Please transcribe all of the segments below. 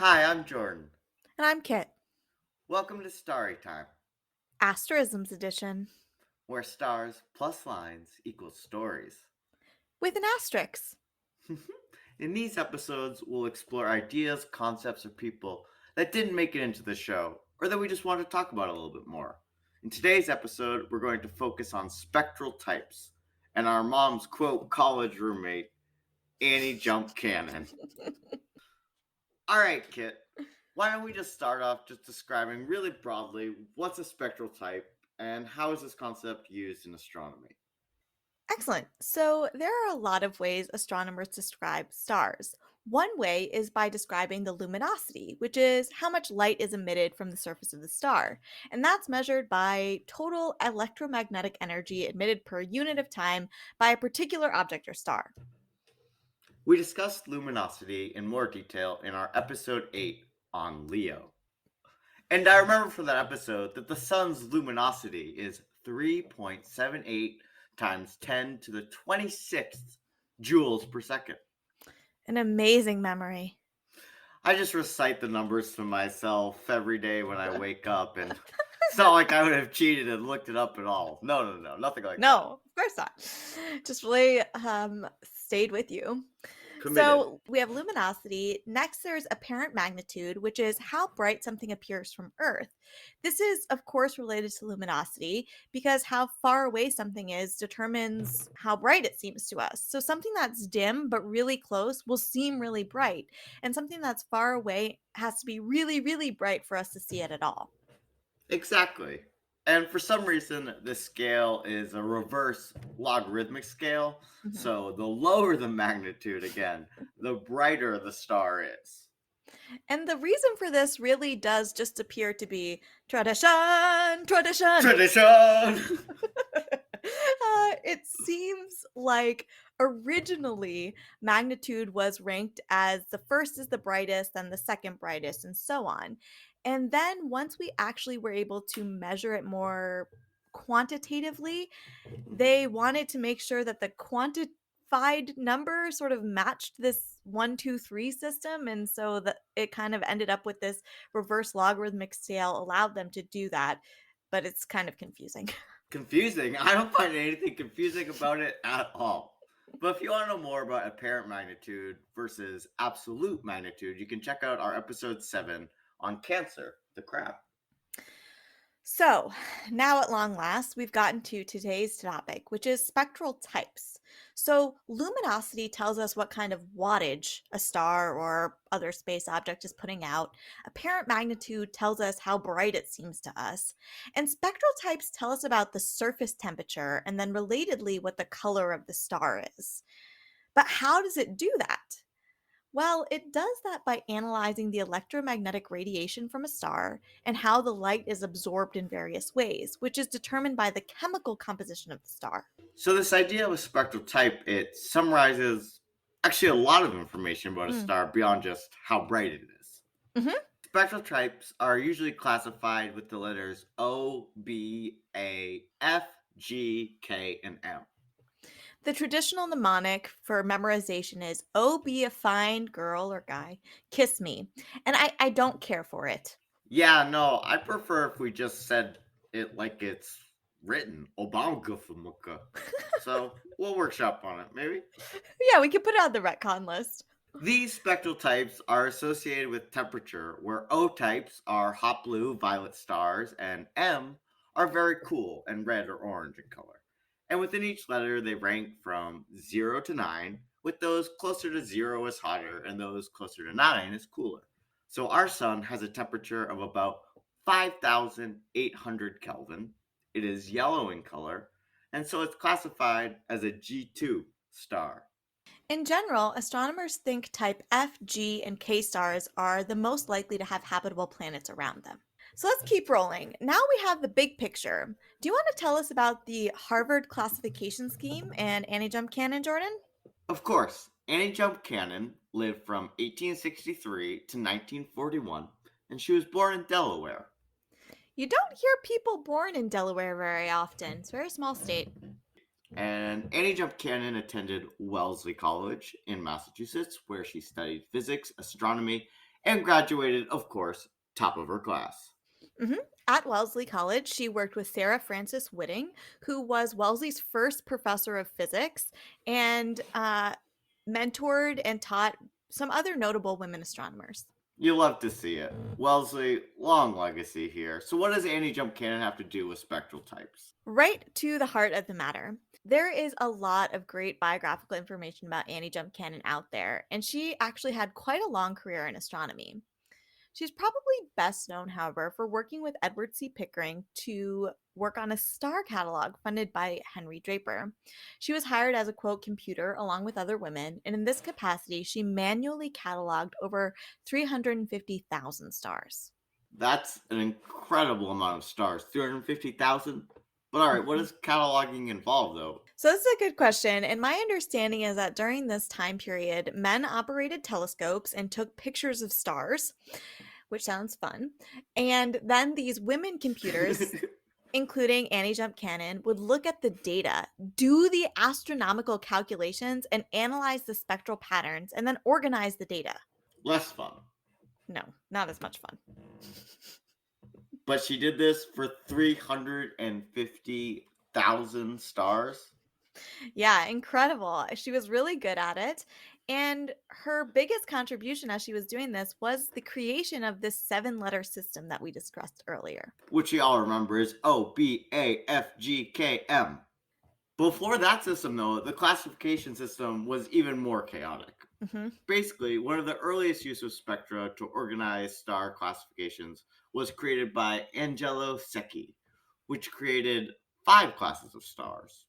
Hi, I'm Jordan. And I'm Kit. Welcome to Starry Time, Asterisms edition where stars plus lines equals stories. with an asterisk. In these episodes, we'll explore ideas, concepts, or people that didn't make it into the show, or that we just want to talk about a little bit more. In today's episode, we're going to focus on spectral types and our mom's quote college roommate, Annie Jump Cannon. All right, Kit, why don't we just start off just describing really broadly what's a spectral type and how is this concept used in astronomy? Excellent. So, there are a lot of ways astronomers describe stars. One way is by describing the luminosity, which is how much light is emitted from the surface of the star. And that's measured by total electromagnetic energy emitted per unit of time by a particular object or star. We discussed luminosity in more detail in our episode 8 on Leo. And I remember from that episode that the sun's luminosity is 3.78 times 10 to the 26th joules per second. An amazing memory. I just recite the numbers to myself every day when I wake up, and it's not like I would have cheated and looked it up at all. No, nothing like that. No, of course not. Just really stayed with you. Committed. So we have luminosity. Next, there's apparent magnitude, which is how bright something appears from Earth. This is, of course, related to luminosity because how far away something is determines how bright it seems to us. So something that's dim but really close will seem really bright, and something that's far away has to be really, really bright for us to see it at all. Exactly. And for some reason, this scale is a reverse logarithmic scale. Mhm. So the lower the magnitude, again, the brighter the star is. And the reason for this really does just appear to be tradition, tradition. Tradition! It seems like originally magnitude was ranked as the first is the brightest, then the second brightest, and so on. And then once we actually were able to measure it more quantitatively, they wanted to make sure that the quantified number sort of matched this 1, 2, 3 system. And so that it kind of ended up with this reverse logarithmic scale, allowed them to do that. But it's kind of confusing. Confusing. I don't find anything confusing about it at all. But if you want to know more about apparent magnitude versus absolute magnitude, you can check out our episode 7 on Cancer, the crab. So, now at long last, we've gotten to today's topic, which is spectral types. So, luminosity tells us what kind of wattage a star or other space object is putting out. Apparent magnitude tells us how bright it seems to us. And spectral types tell us about the surface temperature and then, relatedly, what the color of the star is. But how does it do that? Well, it does that by analyzing the electromagnetic radiation from a star and how the light is absorbed in various ways, which is determined by the chemical composition of the star. So this idea of a spectral type, it summarizes actually a lot of information about a Mm. star beyond just how bright it is. Mhm. Spectral types are usually classified with the letters O, B, A, F, G, K, and M. The traditional mnemonic for memorization is "Oh, be a fine girl or guy, kiss me," and I don't care for it. Yeah, no, I prefer if we just said it like it's written. OBAFGKM. So we'll workshop on it, maybe. Yeah, we could put it on the retcon list. These spectral types are associated with temperature, where O types are hot blue, violet stars, and M are very cool and red or orange in color. And within each letter, they rank from 0 to 9, with those closer to 0 as hotter and those closer to 9 as cooler. So our sun has a temperature of about 5,800 Kelvin. It is yellow in color, and so it's classified as a G2 star. In general, astronomers think type F, G, and K stars are the most likely to have habitable planets around them. So let's keep rolling. Now we have the big picture. Do you want to tell us about the Harvard classification scheme and anti-jump cannon, Jordan? Of course, Annie Jump Cannon lived from 1863 to 1941, and she was born in Delaware. You don't hear people born in Delaware very often. It's a very small state. And Annie Jump Cannon attended Wellesley College in Massachusetts, where she studied physics, astronomy, and graduated, of course, top of her class. hmm At Wellesley College, she worked with Sarah Frances Whitting, who was Wellesley's first professor of physics, and mentored and taught some other notable women astronomers. You love to see it. Wellesley, long legacy here. So, what does Annie Jump Cannon have to do with spectral types? Right to the heart of the matter. There is a lot of great biographical information about Annie Jump Cannon out there, and she actually had quite a long career in astronomy. She's probably best known, however, for working with Edward C. Pickering to work on a star catalog funded by Henry Draper. She was hired as a quote computer along with other women, and in this capacity, she manually cataloged over 350,000 stars. That's an incredible amount of stars, 350,000. But all right, what Mhm. does cataloging involve, though? So, this is a good question. And my understanding is that during this time period, men operated telescopes and took pictures of stars, which sounds fun. And then these women computers, including Annie Jump Cannon, would look at the data, do the astronomical calculations, and analyze the spectral patterns, and then organize the data. Less fun. No, not as much fun. But she did this for 350,000 stars. Yeah, incredible. She was really good at it. And her biggest contribution as she was doing this was the creation of this 7-letter system that we discussed earlier. Which you all remember is OBAFGKM. Before that system, though, the classification system was even more chaotic. hmm Basically, one of the earliest use of spectra to organize star classifications was created by Angelo Secchi, which created 5 classes of stars.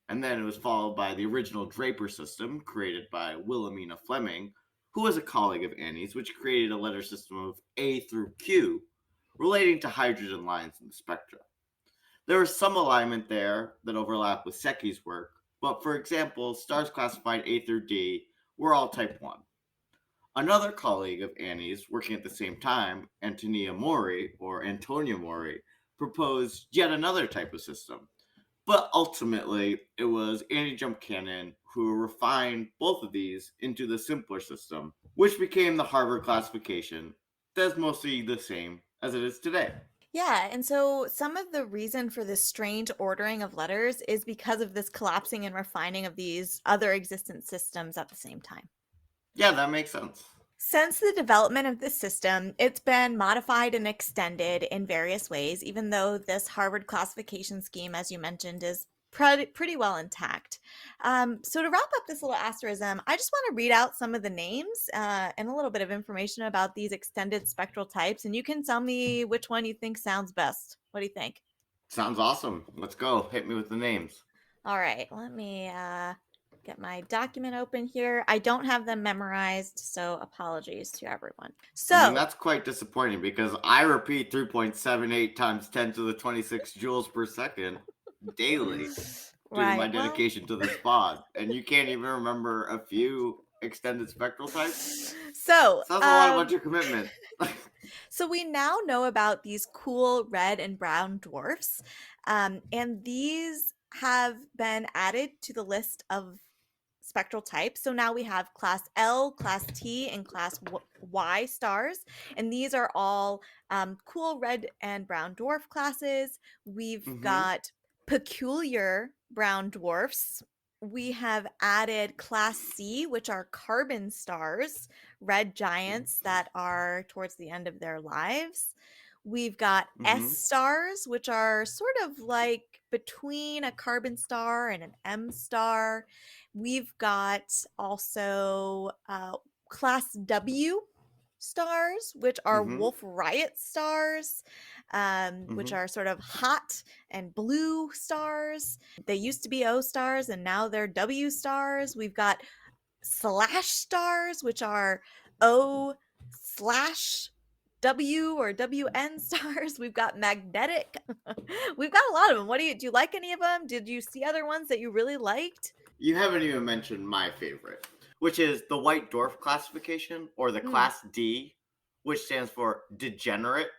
And then it was followed by the original Draper system created by Wilhelmina Fleming, who was a colleague of Annie's, which created a letter system of A through Q relating to hydrogen lines in the spectra. There was some alignment there that overlapped with Secchi's work, but for example, stars classified A through D were all type 1. Another colleague of Annie's, working at the same time, Antonia Mori, or Antonia Mori, proposed yet another type of system. But ultimately, it was Annie Jump Cannon who refined both of these into the simpler system, which became the Harvard classification that's mostly the same as it is today. Yeah, and so some of the reason for this strange ordering of letters is because of this collapsing and refining of these other existent systems at the same time. Yeah, that makes sense. Since the development of this system, it's been modified and extended in various ways, even though this Harvard classification scheme, as you mentioned, is pretty well intact. So, to wrap up this little asterism, I just want to read out some of the names and a little bit of information about these extended spectral types, and you can tell me which one you think sounds best. What do you think? Sounds awesome. Let's go. Hit me with the names. All right, let me get my document open here. I don't have them memorized, so apologies to everyone. I mean, So, that's quite disappointing because I repeat 3.78 times 10 to the 26 joules per second daily due to my right, well, dedication to this pod. And you can't even remember a few extended spectral types? so, Sounds a lot of bunch of commitment. so we now know about these cool red and brown dwarfs, and these have been added to the list of spectral types. So now we have class L, class T, and class Y stars, and these are all cool red and brown dwarf classes. We've Mm-hmm. got peculiar brown dwarfs. We have added class C, which are carbon stars, red giants that are towards the end of their lives. We've got S Mm-hmm. stars, which are sort of like between a carbon star and an M star. We've got also class W stars, which are Mm-hmm. Wolf-Rayet stars, which Mm-hmm. are sort of hot and blue stars. They used to be O stars and now they're W stars. We've got slash stars, which are O slash W or WN stars. We've got magnetic. We've got a lot of them. Do you like any of them? Did you see other ones that you really liked? You haven't even mentioned my favorite, which is the white dwarf classification, or the Mm. class D, which stands for degenerate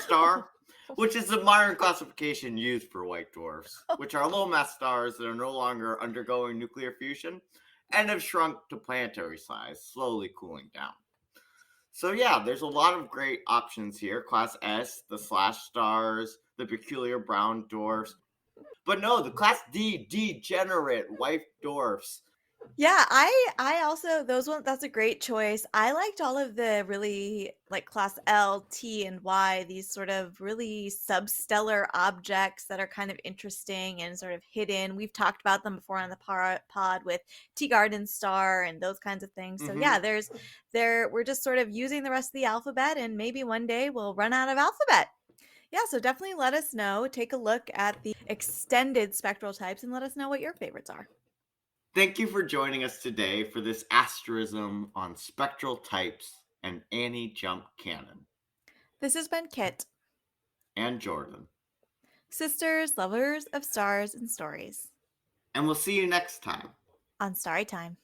star, which is the modern classification used for white dwarfs, which are low mass stars that are no longer undergoing nuclear fusion and have shrunk to planetary size, slowly cooling down. So yeah, there's a lot of great options here. Class S, the slash stars, the peculiar brown dwarfs. But no, the class D, degenerate white dwarfs. Yeah, I also those ones that's a great choice. I liked all of the really like class L, T, and Y, these sort of really substellar objects that are kind of interesting and sort of hidden. We've talked about them before on the pod with Tea Garden Star and those kinds of things. So Mm-hmm. yeah, we're just sort of using the rest of the alphabet, and maybe one day we'll run out of alphabet. Yeah, so definitely let us know. Take a look at the extended spectral types and let us know what your favorites are. Thank you for joining us today for this asterism on spectral types and Annie Jump Cannon This has been Kit. and Jordan. Sisters, lovers of stars and stories And we'll see you next time. on Starry Time.